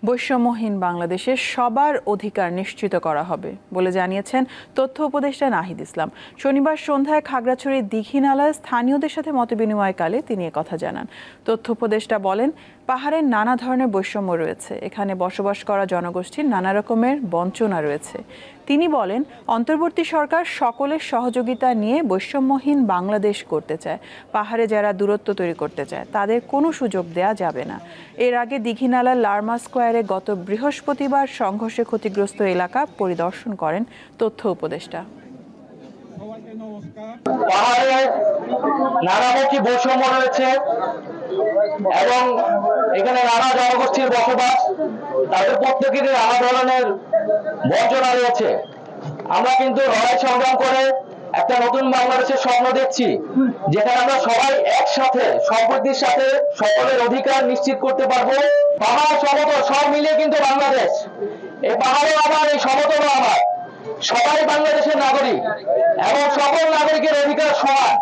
বৈষম্যহীন বাংলাদেশে সবার অধিকার নিশ্চিত করা হবে বলে জানিয়েছেন তথ্য উপদেষ্টা নাহিদ ইসলাম। শনিবার সন্ধ্যায় খাগড়াছড়ির দীঘিনালায় স্থানীয়দের সাথে মতবিনিময়কালে তিনি একথা জানান। তথ্য উপদেষ্টা বলেন, পাহাড়ের নানা ধরনের বৈষম্য রয়েছে, এখানে বসবাস করা জনগোষ্ঠীর নানা রকমের বঞ্চনা রয়েছে। তিনি বলেন, অন্তর্বর্তী সরকার সকলের সহযোগিতা নিয়ে বৈষম্যহীন বাংলাদেশ করতে চায়। পাহাড়ে যারা দূরত্ব তৈরি করতে চায় তাদের কোনো সুযোগ দেয়া যাবে না। এর আগে দীঘিনালার লার্মা স্কয়ারে গত বৃহস্পতিবার সংঘর্ষে ক্ষতিগ্রস্ত এলাকা পরিদর্শন করেন তথ্য উপদেষ্টা। পাহাড়ে নানামুখী বৈষম্য রয়েছে এবং এখানে নানা জনগোষ্ঠীর বসবাস, তাদের প্রত্যেকেরই নানা ধরনের বঞ্চনা রয়েছে। আমরা কিন্তু লড়াই সংগ্রাম করে একটা নতুন বাংলাদেশের স্বপ্ন দেখছি, যেখানে আমরা সবাই একসাথে সম্প্রীতির সাথে সকলের অধিকার নিশ্চিত করতে পারবো। পাহাড় সমতল সব মিলিয়ে কিন্তু বাংলাদেশ, এই পাহাড়ও আমার, এই সমতলও আমার। সবাই বাংলাদেশের নাগরিক এবং সকল নাগরিকের অধিকার সমান।